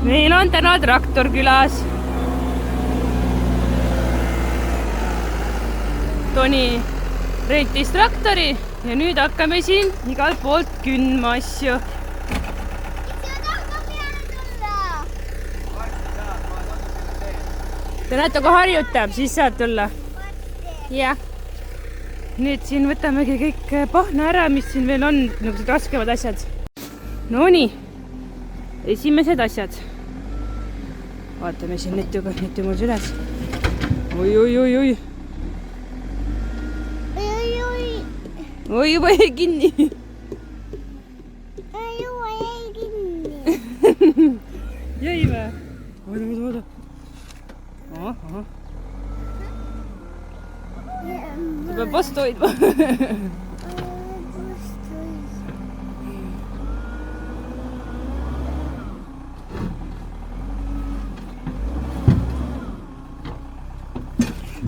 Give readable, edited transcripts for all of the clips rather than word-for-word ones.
Meil on täna traktor külas. Toni rentis traktori ja nüüd hakkame siin igalt poolt kündma asju. Te näete, kui harjutab, siis saab tulla. Jah. Nüüd siin võtamegi kõik pahna ära, mis siin veel on, nagu raskemad asjad. No nii, esimesed asjad. Vaatame siin neti mul süles. Oi. Oi, jäi kinni. Jäi kinni. Jäi või? Oota. Aha. Ta peab vastu hoidma.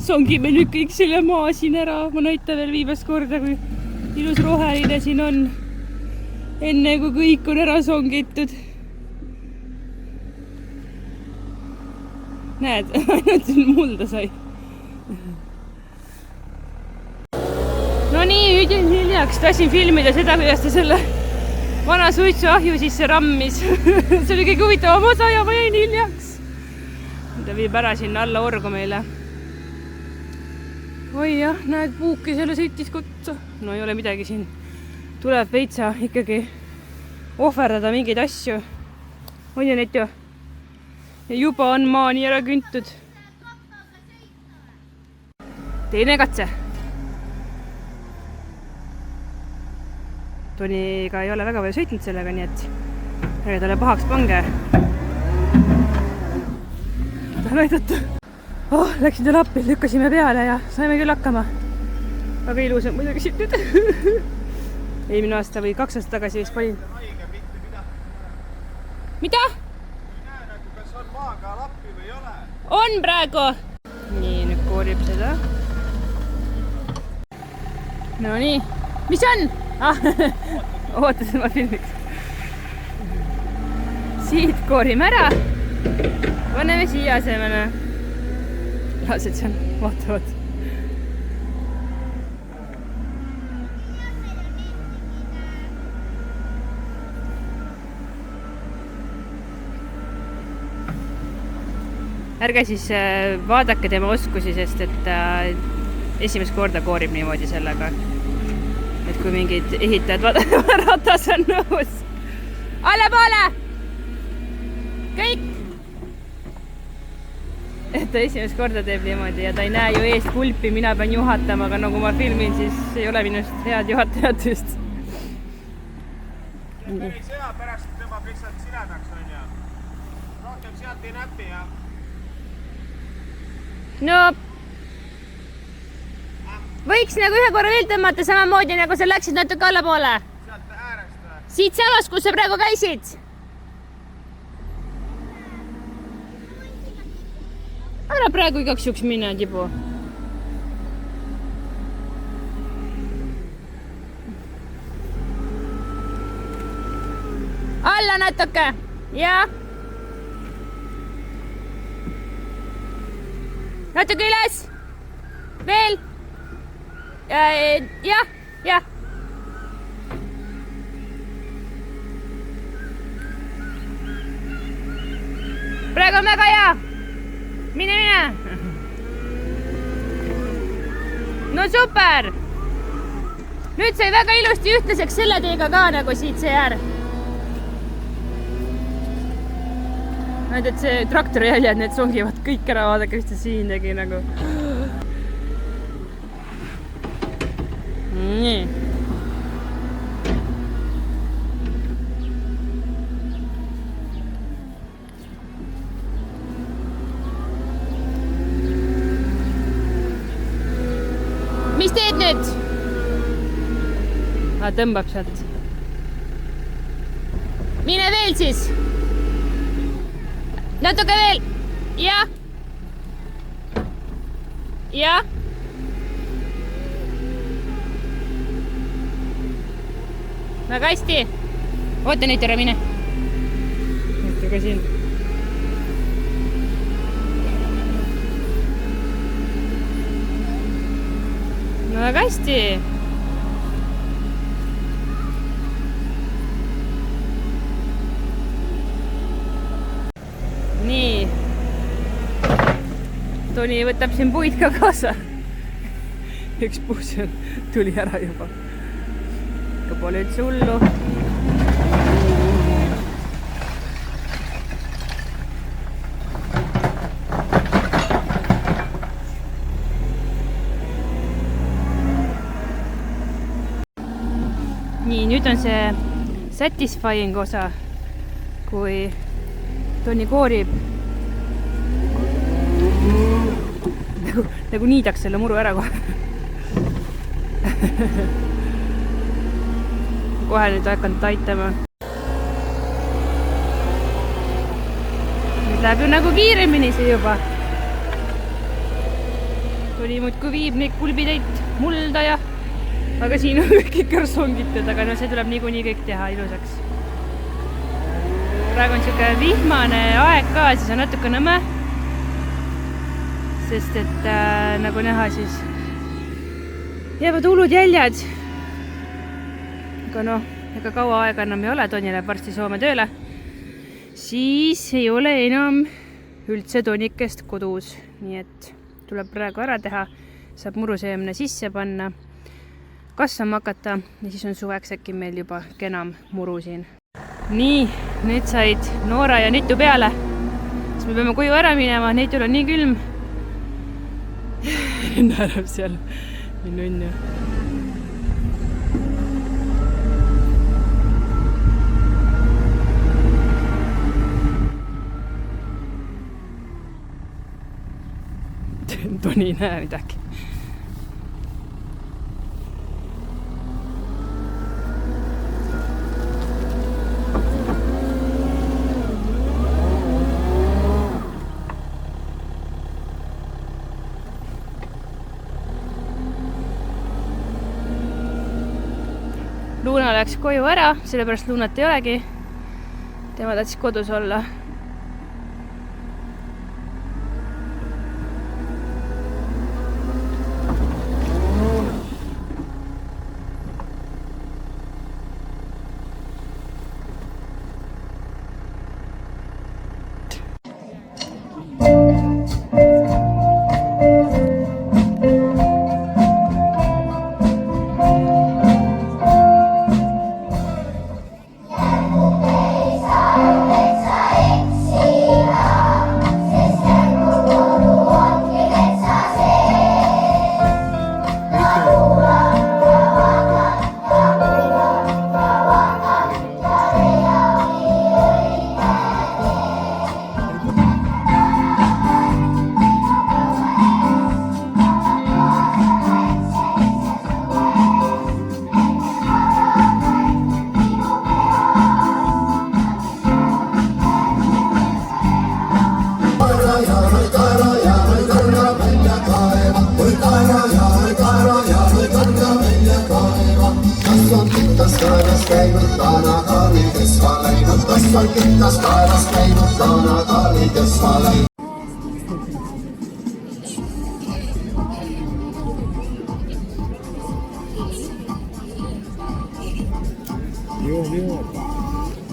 Songime nüüd kõik selle maa siin ära. Ma näitan veel viimast korda, kui ilus roheline siin on. Enne kui kõik on ära songitud. Näed, ainult siin mulda sai. No nii, nüüd jäin hiljaks. Tahtsin filmida seda, kuidas ta selle vana suitsuahju sisse rammis. See oli kõige huvitavam osa ja ma jäin hiljaks. Ta viib ära sinna alla orgu meile. Oi jah, näed, puuki selle sõitis kutsa. No ei ole midagi siin. Tuleb veitsa ikkagi ohverdada mingeid asju. On ju neid ju? Ja juba on maa nii ära küntud. Teine katse. Toniga ei ole väga palju sõitnud sellega, nii et ärge talle pahaks pange. Tahan aidata. Läksin talle appi, lükkasime peale ja saime küll hakkama. Aga ilus on muidugi siit nüüd. Eelmine aasta või 2 aastat tagasi vist panin. Mida? Kas on maaga lappi või ei ole? On praegu. Nii, nüüd koorib seda. No nii. Mis on? Ootasin ma filmiks. Siit koorime ära. Paneme siia asemele. Lased seal vaatavad. Ärge siis vaadake tema oskusi, sest et esimest korda koorib niimoodi sellega. Et kui mingid ehitajad vaatavad, ratas on nõus. Alle poole! Kõik! Et ta esimest korda teeb niimoodi ja ta ei näe ju eest pulpi, mina pean juhatama, aga nagu ma filmin, siis ei ole minust head juhatajat just. Ei sea pärast tõmbab lihtsalt siledaks, on ja rohkem sealt ei näpi ja... No, võiks nagu ühe korra veel tõmmata samamoodi, nagu sa läksid natuke allapoole. Sealt äärest või? Siit samast, kus sa praegu käisid. Ära praegu igaks juks minna, Tibu. Alla natuke. Ja. Natuke üles. Veel. Ja. Praegu on väga hea. Mine. No super! Nüüd sai väga ilusti ühtlaseks selle teega ka nagu siit see äär. Näed, et see traktori jäljed, need songivad kõik ära, vaadake, mis ta siin tegi nagu. Nii. Mis teed nüüd? Tõmbab sealt. Mine veel siis. Natuke veel. Ja. Väga hästi. Oota nüüd ära mine. Oota ka siin. no väga hästi. Nii. Toni võtab siin puid ka kaasa. Üks puus tuli ära juba. Ikka pole üldse hullu. Nii, nüüd on see satisfying osa, kui Toni koorib. Nagu niidaks selle muru ära kohe. Kohe nüüd hakanud aitama. Nüüd läheb ju nagu kiiremini see juba. Toni muudkui viib neid kulbitäit mulda ja aga siin on kõik kõrsongitud, aga no see tuleb niikuinii kõik teha ilusaks. Praegu on siuke vihmane aeg ka, siis on natuke nõme. Sest et nagu näha, siis jäävad hullud jäljed. Aga noh, ega kaua aega enam ei ole, Toni läheb varsti Soome tööle. Siis ei ole enam üldse Tonikest kodus. Nii et tuleb praegu ära teha, saab muruseemne sisse panna, kasvama hakata ja siis on suveks äkki meil juba kenam muru siin. Nii, nüüd said Noora ja Nitu peale. Siis me peame koju ära minema, Nitul on nii külm. Naerab seal nunnu. Toni ei näe midagi. Luuna läks koju ära, sellepärast Luunat ei olegi. Tema tahtis kodus olla.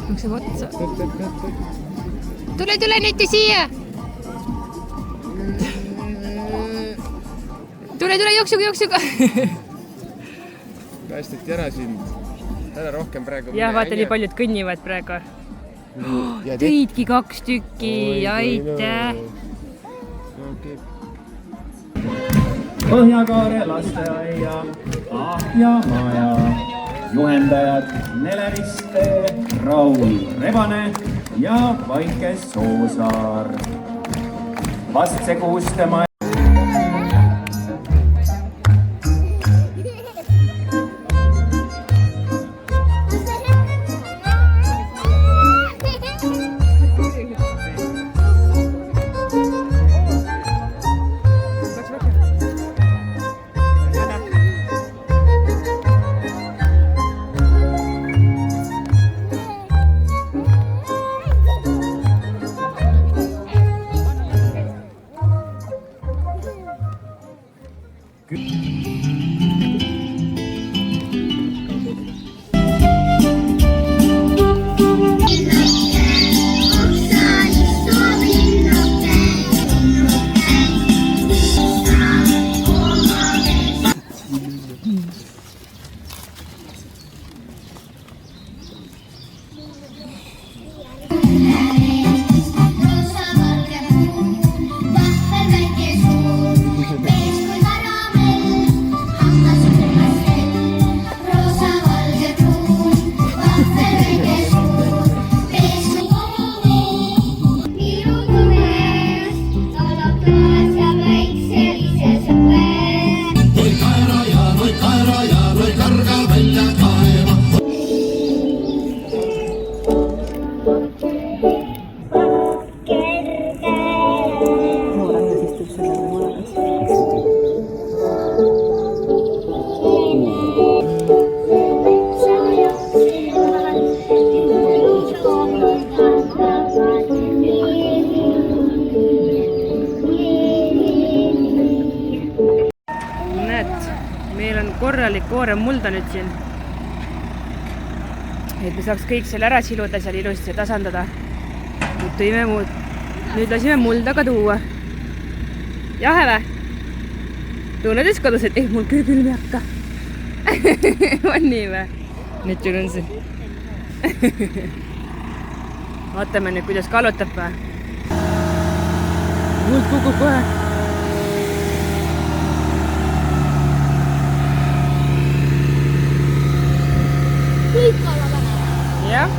Onko se otsa? Tule Nitti siia! Tule, jooksuga! Päästeti ära sind. Ära rohkem praegu. Jah, vaata nii paljud kõnnivad praegu. Tõidki 2 tükki, aitäh! Põhjakaare lasteaia Ahja maja juhendajad Neleriste, Raul Rebane ja Vaike Soosaar. Vastse Kuuste maja. korralik koorem mulda nüüd siin. Et me saaks kõik selle ära siluda seal ilusti ja tasandada. Nüüd lasime mulda ka tuua. Jahe vä? Tunned ees kodus, et mul küll külm ei hakka. On nii vä? Nüüd sul on see. Vaatame nüüd, kuidas kallutab vä? Muld kukub kohe. Kõik olla vähe. Jah.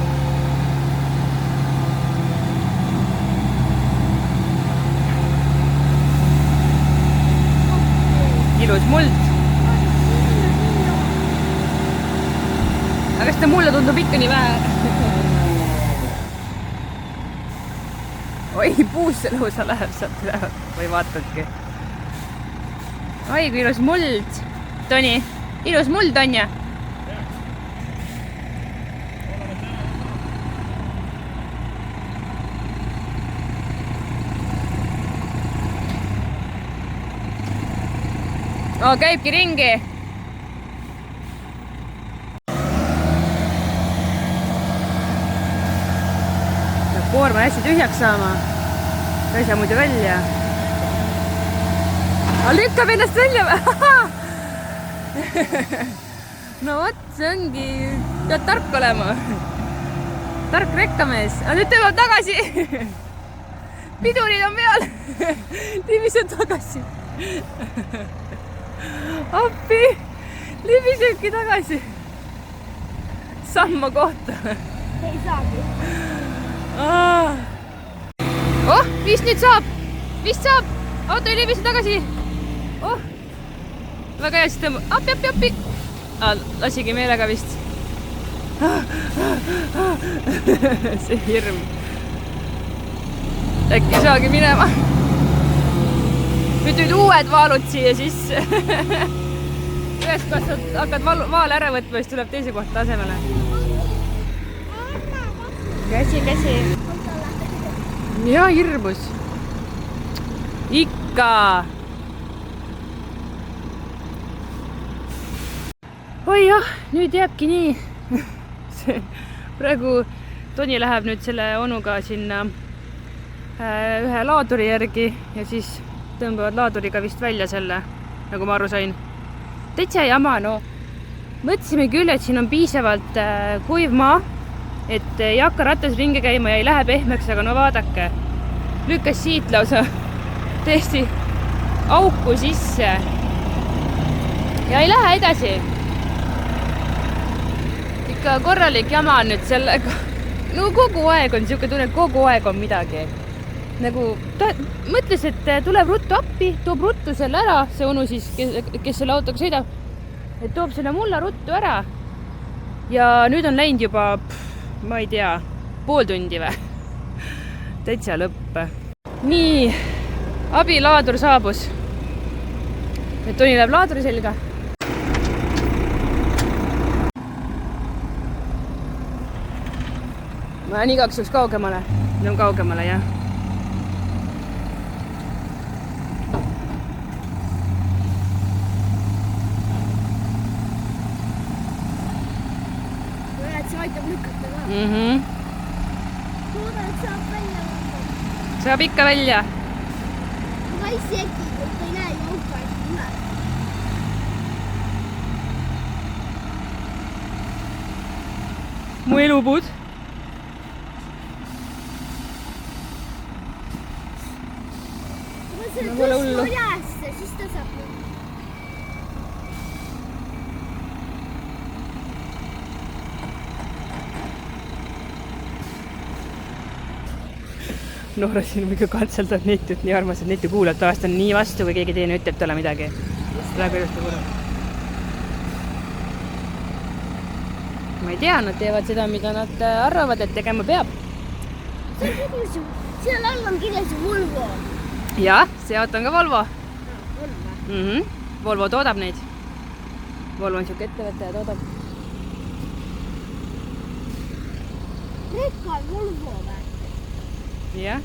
Ilus muld. Aga seda mulle tundub ikka nii vähe. Oi, puusse lõusa läheb sealt üle. Või vaatadki. Oi, kui ilus muld. Toni, ilus muld on ja? Käibki ringi. Koorma hästi tühjaks saama. Ta ei saa muidu välja. Lükkab ennast välja. No vot, see ongi. Pead tark olema. Tark rekkamees. Aga nüüd tõmbab tagasi. Pidurid on peal. Libiseb tagasi. Appi, libisebki tagasi. Samma kohta. Ei saagi. Oh, vist nüüd saab. Vist saab. Auto ei libise tagasi. Oh, väga hea, siis tõmbab. Appi. Lasigi meelega vist. See hirm. Äkki saagi minema. Nüüd uued vaalud siia sisse. Ühest kohast hakkad vaale ära võtma, siis tuleb teise kohta asemele. Käsi. Ja hirmus. Ikka. Oi jah, nüüd jääbki nii. Praegu Toni läheb nüüd selle onuga sinna ühe laaduri järgi ja siis tõmbavad laaduriga vist välja selle, nagu ma aru sain. Täitsa jama, no. Mõtlesime küll, et siin on piisavalt kuiv maa, et ei hakka rattas ringi käima ja ei lähe pehmeks, aga no vaadake. Lükkas siit lausa tõesti auku sisse. Ja ei lähe edasi. Ikka korralik jama on nüüd sellega. No kogu aeg on siuke tunne, kogu aeg on midagi. Nagu ta mõtles, et tuleb ruttu appi, toob ruttu selle ära, see onu siis, kes selle autoga sõidab, et toob selle mulla ruttu ära. Ja nüüd on läinud juba, ma ei tea, pool tundi või? Täitsa lõpp. Nii, abilaadur saabus. Nüüd Toni läheb laaduri selga. Ma olen igaks juhuks kaugemale. Nüüd on kaugemale, jah. Aitab lükata ka. Loodan, et saab välja võtta. Saab ikka välja. Aga ei segi, et ei näe ju auto ainult tule. Mu elupuud. Kui ma selle tõstma jäässe, siis ta saab minna. Noora siin ikka katseldab Netut, nii armas, et Netu kuulab, tavaliselt on nii vastu, kui keegi teine ütleb talle midagi. Praegu ilusti kuulab. Ma ei tea, nad teevad seda, mida nad arvavad, et tegema peab. Seal all on kirjas Volvo. Jah, see auto on ka Volvo. Volvo. Volvo toodab neid. Volvo on siuke ettevõte ja toodab. Rekka on Volvo või? Jah.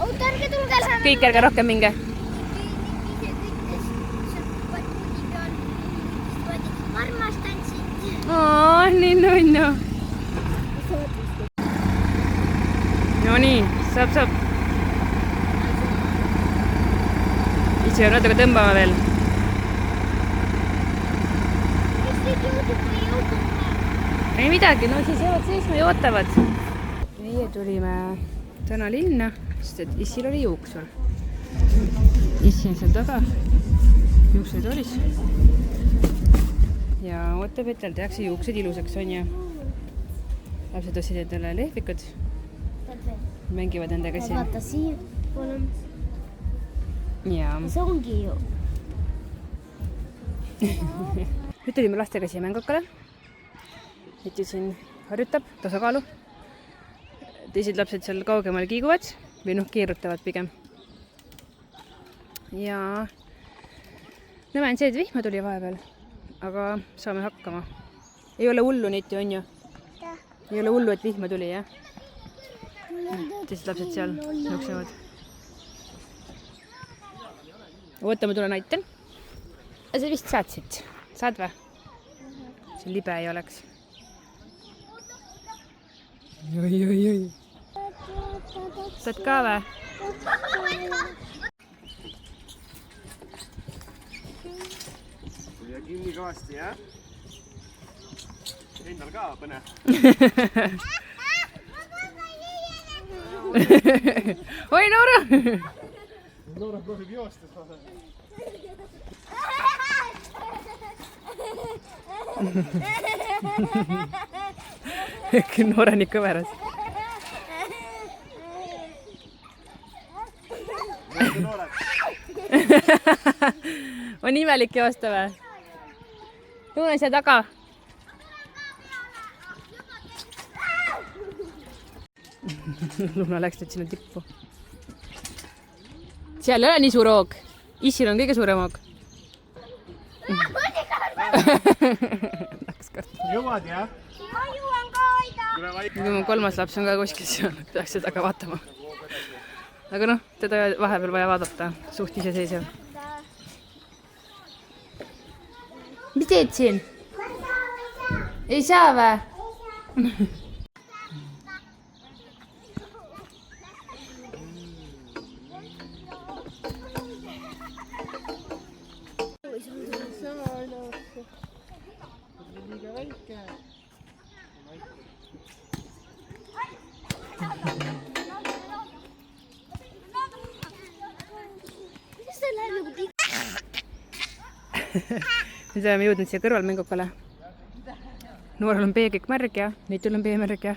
Oota, ärge tulge läheme. Kõik ärge rohkem minge. nii nunnu. No nii, saab. ise on natuke tõmbama veel. ei midagi, no siis jäävad seisma ja ootavad. Meie tulime täna linna, sest et issil oli juuksur. Issi on seal taga, juuksuritoolis. Ja ootab, et tal tehakse juuksed ilusaks, on ju. Lapsed ostsid endale lehvikud. Mängivad nendega siin. Vaata siin olemas. Ja. See ongi ju. Nüüd tulime lastega siia mängukale. Nüüd siin harjutab tasakaalu. Teised lapsed seal kaugemal kiiguvad või keerutavad pigem. Ja näeme on see, et vihma tuli vahepeal, aga saame hakkama. Ei ole hullu niti, on ju? Ei ole hullu, et vihma tuli, jah? Teised lapsed seal jooksevad. Oota, ma tulen aitan. Sa vist saad siit. Saad või? See libe ei oleks. Oi. Saad ka või? Ja kinni kõvasti, jah? Endal ka põne. Oi, Noora! Noora proovib joostes. Noora nii kõveras. On imelik joosta või? Luna siia taga. Luna läks nüüd sinna tippu. Seal ei ole nii suur hoog. Issil on kõige suurem hoog. Jõuad, jah? Ma jõuan ka hoida. Mu kolmas laps on ka kuskil seal, peaks seda ka vaatama. Aga noh, teda vahepeal vaja vaadata, suht iseseisev. Mis teed siin? Ei saa või? Nüüd oleme jõudnud siia kõrvalmängukale. Nooral on pee kõik märg ja Nitul on pee märg ja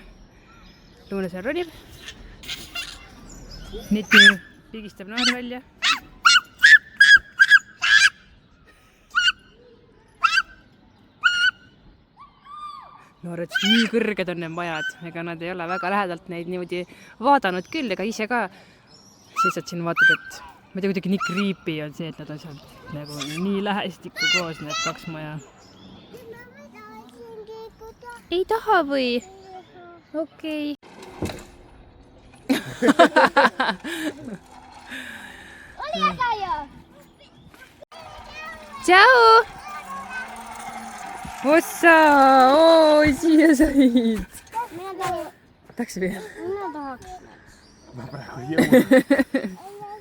Luna seal ronib. Nitu pigistab noor välja. Noor ütles, nii kõrged on need majad, ega nad ei ole väga lähedalt neid niimoodi vaadanud küll, ega ise ka. Siis et siin vaatad, et ma ei tea, kuidagi nii creepy on see, et nad on seal nagu nii lähestikku koos need kaks maja. Ei taha või? Okei. Ole äge ju! Tšau! Ossa! Oi, siia said! Tahaks veel? Mina tahaks. Ma praegu ei jõua.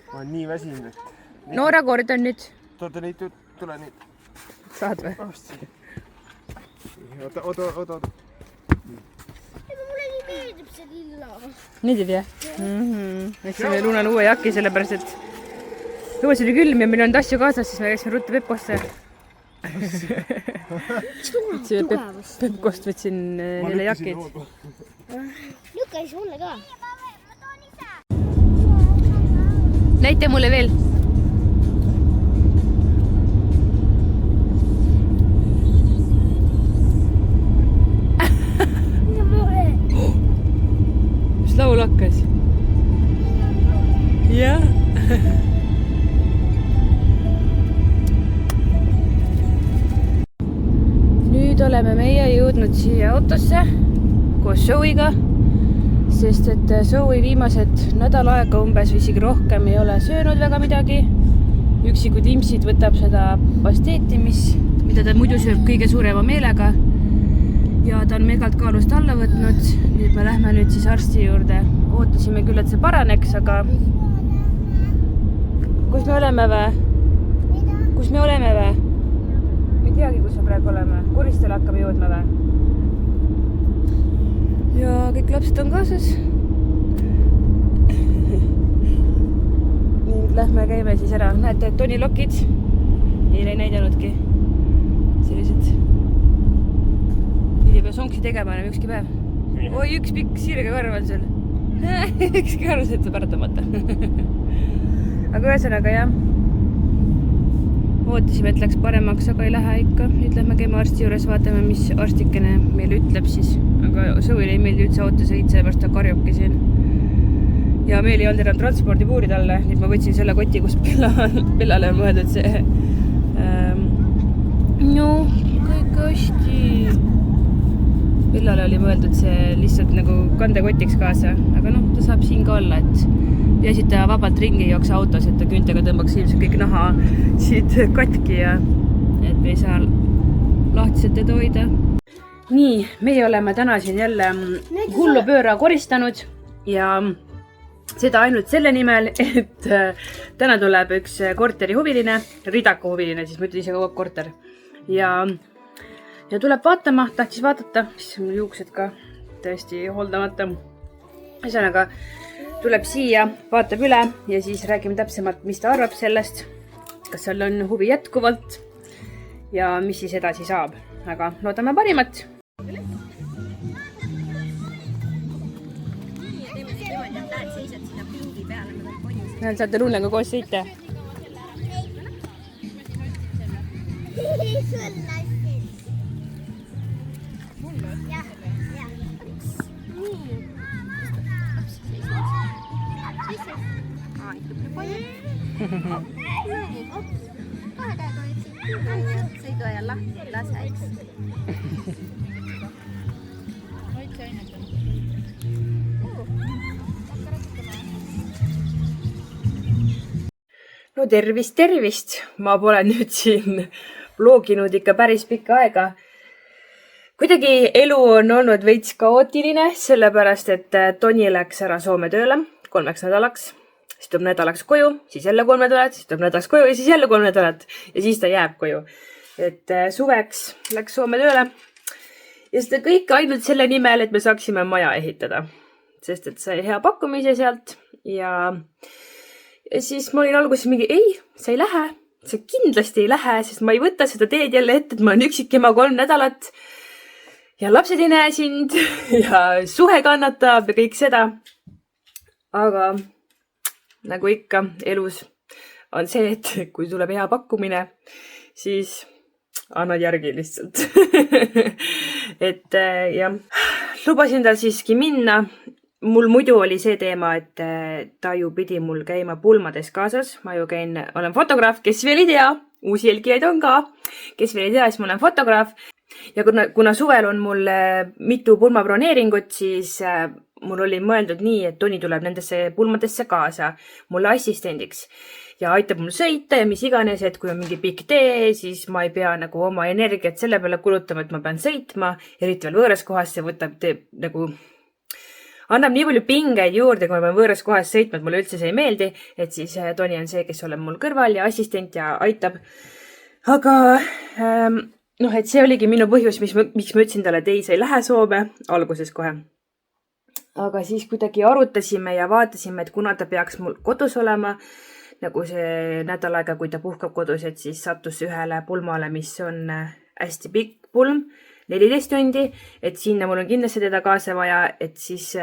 Ma olen nii väsinud. Noora kord on nüüd. Toota neid, tule nüüd. Saad või? Oota. Mulle nii meeldib see lilla. Nii teeb jah? Läksime Lunal uue jaki, sellepärast et õues oli külm ja meil on tasju kaasas, siis me läksime ruttu Pepkosse. Pepkost võtsin neile jakid. Lükka siis mulle ka. Näita mulle veel. Mis laul hakkas? Jah. Nüüd oleme meie jõudnud siia autosse koos Zoe'iga, sest et Zoe viimased nädal aega umbes või isegi rohkem ei ole söönud väga midagi. Üksikud impsid võtab seda pasteeti, mida ta muidu sööb kõige suurema meelega. ja ta on megalt kaalust alla võtnud. Nüüd me lähme nüüd siis arsti juurde. Ootasime küll, et see paraneks, aga kus me oleme või? Kus me oleme või? Me ei teagi, kus me praegu oleme. Koristele hakkame jõudma või? Ja kõik lapsed on kaasas. Nüüd lähme käime siis ära. Näete, et Toni lokid neile ei näidanudki. Sellised. Nüüd ei pea sonksi tegema enam ükski päev. Oi, üks pikk sirgekarv on seal. Ükski karv sõitab äratamata. Aga ühesõnaga jah. Ootasime, et läks paremaks, aga ei lähe ikka. Nüüd lähme käime arsti juures, vaatame, mis arstikene meil ütleb siis. Aga Sõuile ei meeldi üldse autosõit, sellepärast ta karjubki siin. Ja meil ei olnud enam transpordipuuri talle. Nüüd ma võtsin selle koti, kus Pillale on mõeldud see. No, kõik hästi. Pillale oli mõeldud see lihtsalt nagu kandekotiks kaasa. Aga noh, ta saab siin ka olla, et peaasi, et ta vabalt ringi ei jookse autos, et ta küntega tõmbaks ilmselt kõik naha siit katki ja et me ei saa lahtiselt teda hoida. Nii, meie oleme täna siin jälle hullu pööra koristanud ja seda ainult selle nimel, et täna tuleb üks korteri huviline, Ridaka huviline, siis ma ütlen ise kogu korter. Ja tuleb vaatama, tahtis vaadata, mis mul juuksed ka tõesti hooldamata. Ühesõnaga, tuleb siia, vaatab üle ja siis räägime täpsemalt, mis ta arvab sellest, kas seal on huvi jätkuvalt ja mis siis edasi saab. Aga loodame parimat. Näed, saate Lullega koos sõita. Sõidu ajal lahti, lase eks. No tervist! Ma pole nüüd siin vloginud ikka päris pikka aega. Kuidagi elu on olnud veits kaootiline, sellepärast et Toni läks ära Soome tööle 3 nädalaks. Siis tuleb nädalaks koju, siis jälle 3 nädalat, siis tuleb nädalaks koju ja siis jälle 3 nädalat. Ja siis ta jääb koju. Et suveks läks Soome tööle. Ja seda kõik ainult selle nimel, et me saaksime maja ehitada. Sest et sai hea pakkumise sealt. Ja siis ma olin alguses mingi, ei, sa ei lähe. Sa kindlasti ei lähe, sest ma ei võta seda teed jälle ette, et ma olen üksikema 3 nädalat. Ja lapsed ei näe sind ja suhe kannatab ja kõik seda. Aga nagu ikka elus on see, et kui tuleb hea pakkumine, siis annad järgi lihtsalt. Et jah, lubasin tal siiski minna. Mul muidu oli see teema, et ta ju pidi mul käima pulmades kaasas. Ma ju olen fotograaf, kes veel ei tea. Uusi jälgijaid on ka. Kes veel ei tea, siis ma olen fotograaf. Ja kuna suvel on mul mitu pulmabroneeringut, siis mul oli mõeldud nii, et Toni tuleb nendesse pulmadesse kaasa mulle assistendiks ja aitab mul sõita ja mis iganes, et kui on mingi pikk tee, siis ma ei pea nagu oma energiat selle peale kulutama, et ma pean sõitma, eriti veel võõras kohas, see annab nii palju pingeid juurde, kui ma pean võõras kohas sõitma, et mulle üldse see ei meeldi, et siis Toni on see, kes oleb mul kõrval ja assistent ja aitab. Aga et see oligi minu põhjus, miks ma ütlesin talle, et ei, sa ei lähe Soome, alguses kohe. Aga siis kuidagi arutasime ja vaatasime, et kuna ta peaks mul kodus olema, nagu see nädal aega, kui ta puhkab kodus, et siis sattus ühele pulmale, mis on hästi pikk pulm, 14 tundi, et sinna mul on kindlasti teda kaasa vaja, et siis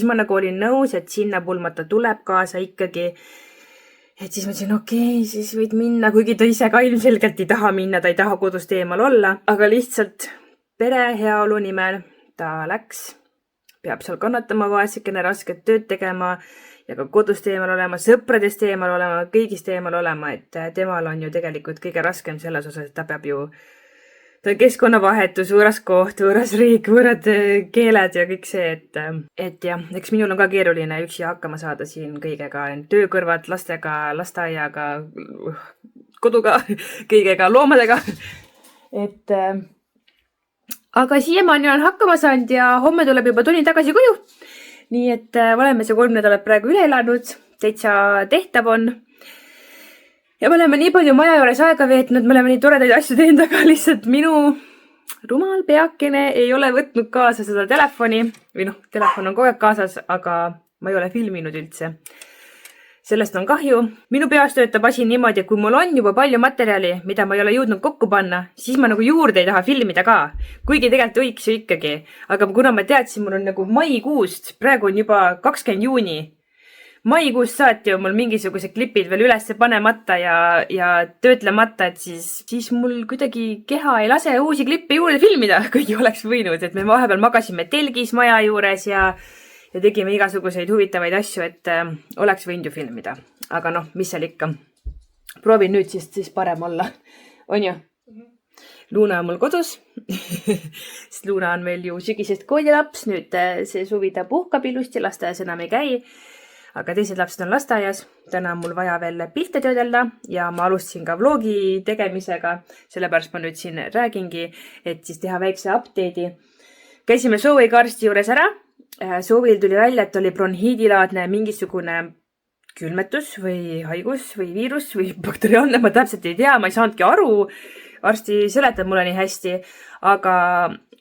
ma nagu olin nõus, et sinna pulma ta tuleb kaasa ikkagi. Et siis mõtlesin, okei, siis võid minna, kuigi ta ise ka ilmselgelt ei taha minna, ta ei taha kodust eemal olla, aga lihtsalt pere heaolu nimel ta läks, peab seal kannatama vaesekene, rasket tööd tegema ja ka kodust eemal olema, sõpradest eemal olema, kõigist eemal olema, et temal on ju tegelikult kõige raskem selles osas, et ta peab ju keskkonnavahetus, võõras koht, võõras riik, võõrad keeled ja kõik see, et jah, eks minul on ka keeruline üksi hakkama saada siin kõigega, töö kõrvalt, lastega, lasteaiaga, koduga, kõigega, loomadega. aga siiamaani olen hakkama saanud ja homme tuleb juba tunni tagasi koju. Nii et oleme see 3 nädalat praegu üle elanud, täitsa tehtav on. Ja me oleme nii palju maja juures aega veetnud, me oleme nii toredaid asju teinud, aga lihtsalt minu rumal peakene ei ole võtnud kaasa seda telefoni. Või telefon on kogu aeg kaasas, aga ma ei ole filminud üldse. Sellest on kahju. Minu peas töötab asi niimoodi, et kui mul on juba palju materjali, mida ma ei ole jõudnud kokku panna, siis ma nagu juurde ei taha filmida ka. Kuigi tegelikult võiks ju ikkagi. Aga kuna ma teadsin, mul on nagu maikuust, praegu on juba 20 juuni. Maikuust saati on mul mingisugused klipid veel üles panemata ja töötlemata, et siis mul kuidagi keha ei lase uusi klippe juurde filmida, kuigi oleks võinud. Et me vahepeal magasime telgis maja juures ja tegime igasuguseid huvitavaid asju, et oleks võinud ju filmida. Aga mis seal ikka. Proovin nüüd siis parem olla. On ju? Luuna on mul kodus. Sest Luuna on meil ju sügisest koolilaps. Nüüd see suvi ta puhkab ilusti, lasteaias enam ei käi. Aga teised lapsed on lasteaias. Täna on mul vaja veel pilte töödelda ja ma alustasin ka vlogi tegemisega. Sellepärast ma nüüd siin räägingi, et siis teha väikse update'i. Käisime Sooviga arsti juures ära. Soovil tuli välja, et oli bronhiidilaadne mingisugune külmetus või haigus või viirus või bakteriaalne, ma täpselt ei tea, ma ei saanudki aru. Arsti seletab mulle nii hästi, aga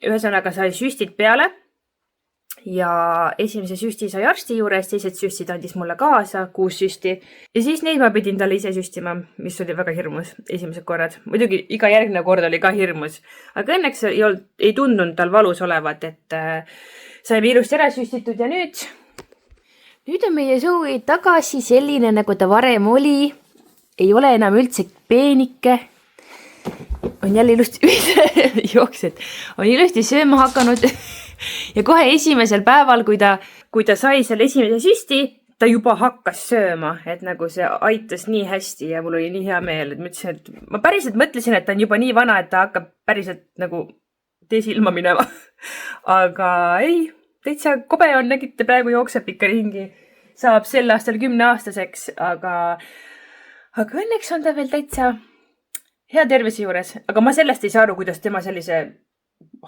ühesõnaga sai süstid peale ja esimese süsti sai arsti juures, teised süstid andis mulle kaasa, 6 süsti ja siis neid ma pidin talle ise süstima, mis oli väga hirmus esimesed korrad. Muidugi iga järgmine kord oli ka hirmus, aga õnneks ei tundunud tal valus olevat, et saime ilusti ära süstitud ja nüüd on meie Zoe tagasi selline, nagu ta varem oli. Ei ole enam üldse peenike. On jälle ilusti jooksed. On ilusti sööma hakanud. Ja kohe esimesel päeval, kui ta sai selle esimese süsti, ta juba hakkas sööma. Et nagu see aitas nii hästi ja mul oli nii hea meel. Ma päriselt mõtlesin, et ta on juba nii vana, et ta hakkab päriselt nagu tees ilma minema. Aga ei, täitsa kobe on, nägite, praegu jookseb ikka ringi. Saab sel aastal 10-aastaseks, aga õnneks on ta veel täitsa hea tervise juures. Aga ma sellest ei saa aru, kuidas tema sellise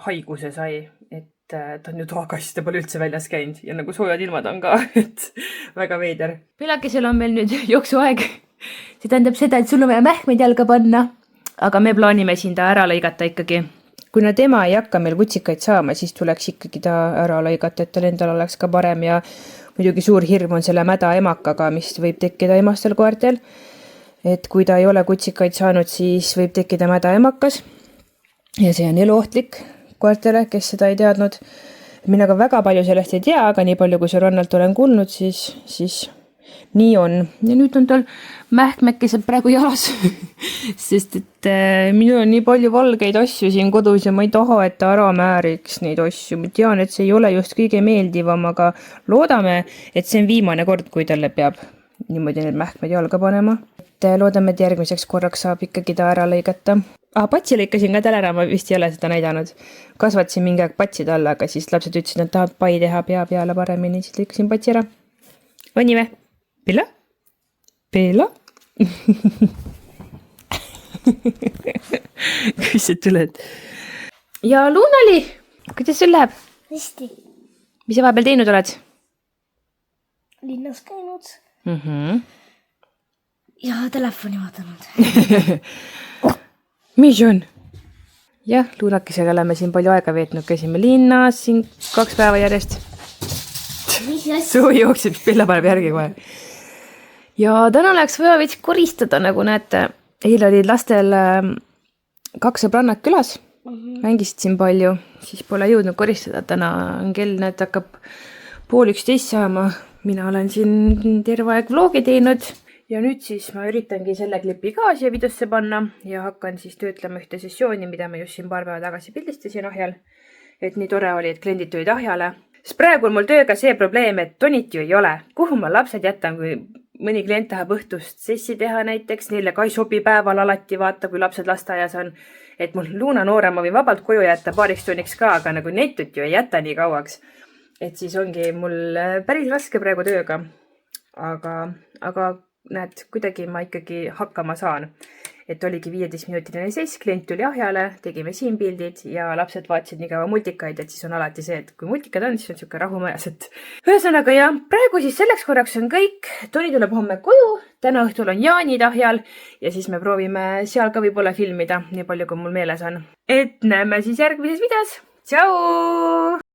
haiguse sai. Et ta on ju toakast, ta pole üldse väljas käinud ja nagu soojad ilmad on ka, et väga veider. Pilakesel on meil nüüd jooksuaeg. See tähendab seda, et sul on vaja mähkmeid jalga panna, aga me plaanime siin ta ära lõigata ikkagi. Kuna tema ei hakka meil kutsikaid saama, siis tuleks ikkagi ta ära lõigata, et tal endal oleks ka parem ja muidugi suur hirm on selle mäda emakaga, mis võib tekkida emastel koertel. Et kui ta ei ole kutsikaid saanud, siis võib tekkida mäda emakas ja see on eluohtlik koertele, kes seda ei teadnud. Mina ka väga palju sellest ei tea, aga nii palju, kui see rannalt olen kuulnud, siis nii on. Ja nüüd on tal mähkmekesed praegu jalas, sest et minul on nii palju valgeid asju siin kodus ja ma ei taha, et ta ära määriks neid asju. Ma tean, et see ei ole just kõige meeldivam, aga loodame, et see on viimane kord, kui talle peab niimoodi need mähkmed jalga panema. Et loodame, et järgmiseks korraks saab ikkagi ta ära lõigata. Patsi lõikasin ka tal ära, ma vist ei ole seda näidanud. Kasvatasin mingi aeg patsid alla, aga siis lapsed ütlesid, et tahab pai teha pea peale paremini, siis lõikasin patsi ära. On nii või? Pilla? Pilla? Kus sa tuled? Ja Luunali, kuidas sul läheb? Hästi. Mis sa vahepeal teinud oled? Linnas käinud. Ja telefoni vaadanud. Mis on? Jah, Luunakesega oleme siin palju aega veetnud. Käisime linnas siin 2 päeva järjest. Suu jookseb, Pilla paneb järgi kohe. Ja täna oleks vaja veits koristada, nagu näete. Eile olid lastel 2 sõbrannad külas. Mängisid siin palju, siis pole jõudnud koristada. Täna on kell, näed, hakkab 10:30 saama. Mina olen siin terve aeg vlogi teinud. Ja nüüd siis ma üritangi selle klipi ka siia videosse panna ja hakkan siis töötlema ühte sessiooni, mida ma just siin paar päeva tagasi pildistasin ahjal. Et nii tore oli, et kliendid tulid ahjale. Sest praegu on mul tööga see probleem, et tonit ju ei ole. Kuhu ma lapsed jätan, kui mõni klient tahab õhtust sessi teha näiteks, neile ka ei sobi päeval alati vaata, kui lapsed lasteaias on. Et mul Luuna noorema või vabalt koju jätta paariks tunniks ka, aga nagu netut ju ei jäta nii kauaks. Et siis ongi mul päris raske praegu tööga. Aga näed, kuidagi ma ikkagi hakkama saan. et oligi 15-minutiline seiss, klient tuli ahjale, tegime siin pildid ja lapsed vaatasid nii kaua multikaid, et siis on alati see, et kui multikad on, siis on siuke rahumajas, et ühesõnaga ja praegu siis selleks korraks on kõik. Toni tuleb homme koju, täna õhtul on jaanid ahjal ja siis me proovime seal ka võib-olla filmida, nii palju kui mul meeles on. Et näeme siis järgmises videos. Tšau!